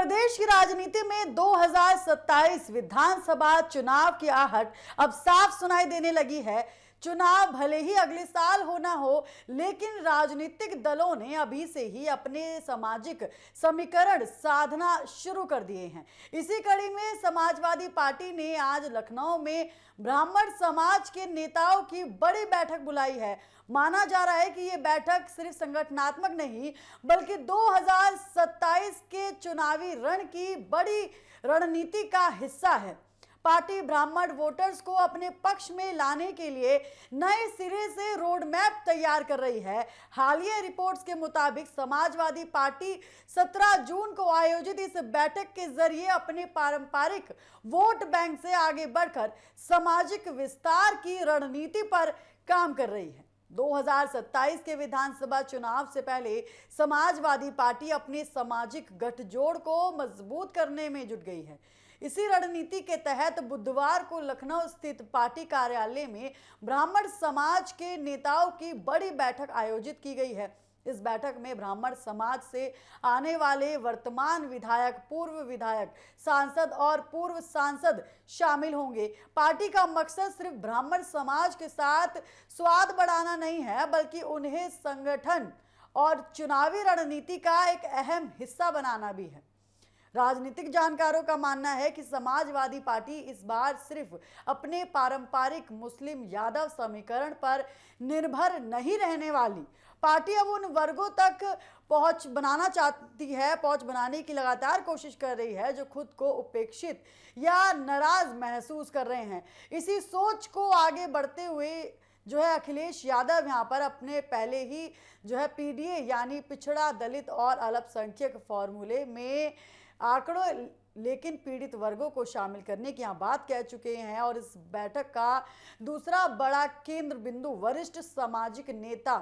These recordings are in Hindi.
प्रदेश की राजनीति में 2027 विधानसभा चुनाव की आहट अब साफ सुनाई देने लगी है। चुनाव भले ही अगले साल होना हो, लेकिन राजनीतिक दलों ने अभी से ही अपने सामाजिक समीकरण साधना शुरू कर दिए हैं। इसी कड़ी में समाजवादी पार्टी ने आज लखनऊ में ब्राह्मण समाज के नेताओं की बड़ी बैठक बुलाई है। माना जा रहा है कि ये बैठक सिर्फ संगठनात्मक नहीं, बल्कि 2027 के चुनावी रण की बड़ी रणनीति का हिस्सा है। पार्टी ब्राह्मण वोटर्स को अपने पक्ष में लाने के लिए नए सिरे से रोड मैप तैयार कर रही है। हालिया रिपोर्ट्स के मुताबिक समाजवादी पार्टी 17 जून को आयोजित इस बैठक के जरिए अपने पारंपरिक वोट बैंक से आगे बढ़कर सामाजिक विस्तार की रणनीति पर काम कर रही है। 2027 के विधानसभा चुनाव से पहले समाजवादी पार्टी अपने सामाजिक गठजोड़ को मजबूत करने में जुट गई है। इसी रणनीति के तहत बुधवार को लखनऊ स्थित पार्टी कार्यालय में ब्राह्मण समाज के नेताओं की बड़ी बैठक आयोजित की गई है। इस बैठक में ब्राह्मण समाज से आने वाले वर्तमान विधायक, पूर्व विधायक, सांसद और पूर्व सांसद शामिल होंगे। पार्टी का मकसद सिर्फ ब्राह्मण समाज के साथ स्वाद बढ़ाना नहीं है, बल्कि उन्हें संगठन और चुनावी रणनीति का एक अहम हिस्सा बनाना भी है। राजनीतिक जानकारों का मानना है कि समाजवादी पार्टी इस बार सिर्फ अपने पारंपरिक मुस्लिम यादव समीकरण पर निर्भर नहीं रहने वाली। पार्टी अब उन वर्गों तक पहुंच बनाना चाहती है, पहुंच बनाने की लगातार कोशिश कर रही है जो खुद को उपेक्षित या नाराज महसूस कर रहे हैं। इसी सोच को आगे बढ़ते हुए अखिलेश यादव यहाँ पर अपने पहले ही पीडीए यानी पिछड़ा, दलित और अल्पसंख्यक फॉर्मूले में आंकड़ों लेकिन पीड़ित वर्गों को शामिल करने की यहाँ बात कह चुके हैं। और इस बैठक का दूसरा बड़ा केंद्र बिंदु वरिष्ठ सामाजिक नेता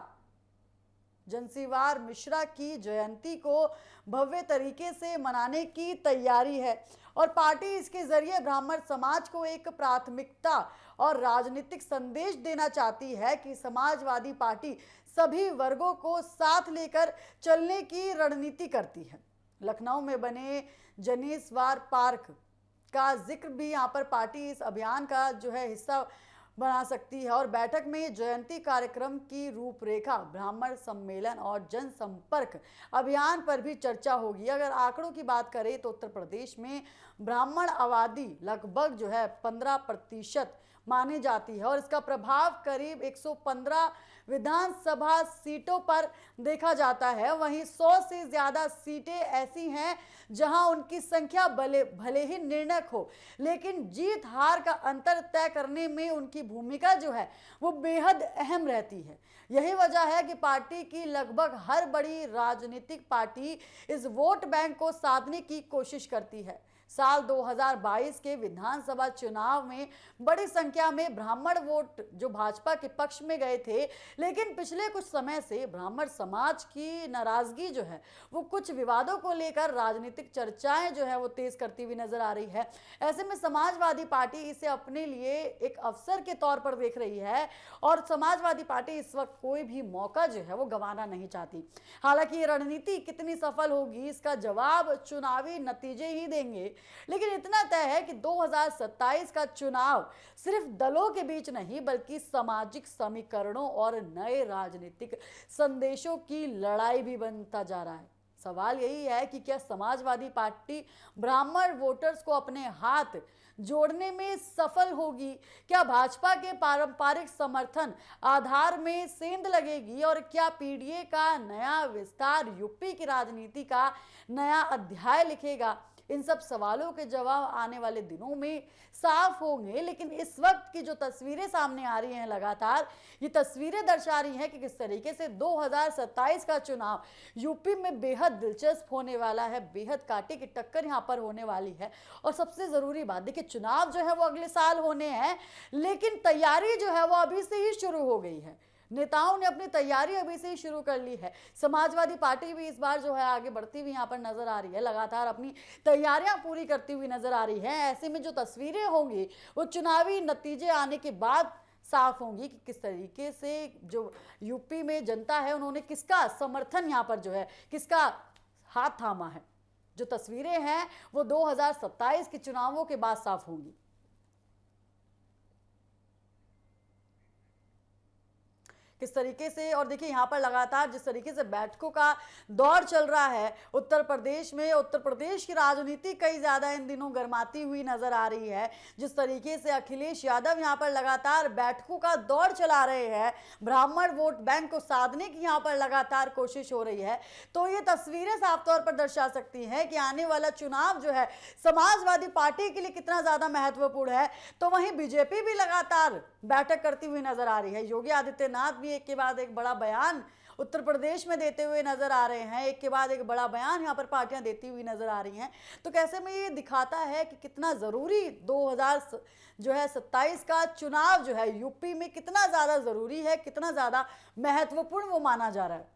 जनसीवार मिश्रा की जयंती को भव्य तरीके से मनाने की तैयारी है और पार्टी इसके जरिए ब्राह्मण समाज को एक प्राथमिकता और राजनीतिक संदेश देना चाहती है कि समाजवादी पार्टी सभी वर्गों को साथ लेकर चलने की रणनीति करती है। लखनऊ में बने जनेश्वर पार्क का जिक्र भी यहाँ पर पार्टी इस अभियान का हिस्सा बना सकती है और बैठक में जयंती कार्यक्रम की रूपरेखा, ब्राह्मण सम्मेलन और जनसंपर्क अभियान पर भी चर्चा होगी। अगर आंकड़ों की बात करें तो उत्तर प्रदेश में ब्राह्मण आबादी लगभग 15% मानी जाती है और इसका प्रभाव करीब 115 विधानसभा सीटों पर देखा जाता है। वहीं 100 से ज्यादा सीटें ऐसी हैं जहां उनकी संख्या भले ही निर्णायक हो, लेकिन जीत हार का अंतर तय करने में उनकी भूमिका वो बेहद अहम रहती है। यही वजह है कि पार्टी की लगभग हर बड़ी राजनीतिक पार्टी इस वोट बैंक को साधने की कोशिश करती है। साल 2022 के विधानसभा चुनाव में बड़ी संख्या में ब्राह्मण वोट भाजपा के पक्ष में गए थे, लेकिन पिछले कुछ समय से ब्राह्मण समाज की नाराजगी वो कुछ विवादों को लेकर राजनीतिक चर्चाएं वो तेज करती हुई नजर आ रही है। ऐसे में समाजवादी पार्टी इसे अपने लिए एक अवसर के तौर पर देख रही है और समाजवादी पार्टी इस वक्त कोई भी मौका वो गंवाना नहीं चाहती। हालांकि ये रणनीति कितनी सफल होगी इसका जवाब चुनावी नतीजे ही देंगे, लेकिन इतना तय है कि 2027 का चुनाव सिर्फ दलों के बीच नहीं, बल्कि सामाजिक समीकरणों और नए राजनीतिक संदेशों की लड़ाई भी बनता जा रहा है। सवाल यही है कि क्या समाजवादी पार्टी ब्राह्मण वोटर्स को अपने हाथ जोड़ने में सफल होगी? क्या भाजपा के पारंपरिक समर्थन आधार में सेंध लगेगी और क्या पीडीए का नया विस्तार यूपी की राजनीति का नया अध्याय लिखेगा? इन सब सवालों के जवाब आने वाले दिनों में साफ होंगे, लेकिन इस वक्त की जो तस्वीरें सामने आ रही हैं लगातार, ये तस्वीरें दर्शा रही हैं कि किस तरीके से 2027 का चुनाव यूपी में बेहद दिलचस्प होने वाला है, बेहद कांटे की टक्कर यहाँ पर होने वाली है। और सबसे जरूरी बात देखिए, चुनाव वो अगले साल होने हैं, लेकिन तैयारी वो अभी से ही शुरू हो गई है। नेताओं ने अपनी तैयारी अभी से ही शुरू कर ली है। समाजवादी पार्टी भी इस बार आगे बढ़ती हुई यहाँ पर नजर आ रही है, लगातार अपनी तैयारियां पूरी करती हुई नजर आ रही है। ऐसे में जो तस्वीरें होंगी वो चुनावी नतीजे आने के बाद साफ होंगी कि किस तरीके से यूपी में जनता है उन्होंने किसका समर्थन यहाँ पर किसका हाथ थामा है। जो तस्वीरें हैं वो 2027 के चुनावों के बाद साफ होंगी। किस तरीके से, और देखिए यहाँ पर लगातार जिस तरीके से बैठकों का दौर चल रहा है उत्तर प्रदेश में, उत्तर प्रदेश की राजनीति कई ज्यादा इन दिनों गर्माती हुई नजर आ रही है। जिस तरीके से अखिलेश यादव यहाँ पर लगातार बैठकों का दौर चला रहे हैं, ब्राह्मण वोट बैंक को साधने की यहाँ पर लगातार कोशिश हो रही है, तो ये तस्वीरें साफ तौर पर दर्शा सकती हैं कि आने वाला चुनाव जो है समाजवादी पार्टी के लिए कितना ज्यादा महत्वपूर्ण है। तो वहीं बीजेपी भी लगातार बैठक करती हुई नजर आ रही है। योगी आदित्यनाथ भी एक के बाद एक बड़ा बयान उत्तर प्रदेश में देते हुए नजर आ रहे हैं, एक के बाद एक बड़ा बयान यहां पर पार्टियां देती हुई नजर आ रही हैं। तो कैसे में ये दिखाता है कि कितना जरूरी 2027 का चुनाव जो है यूपी में कितना ज्यादा जरूरी है, कितना ज्यादा महत्वपूर्ण वो माना जा रहा है।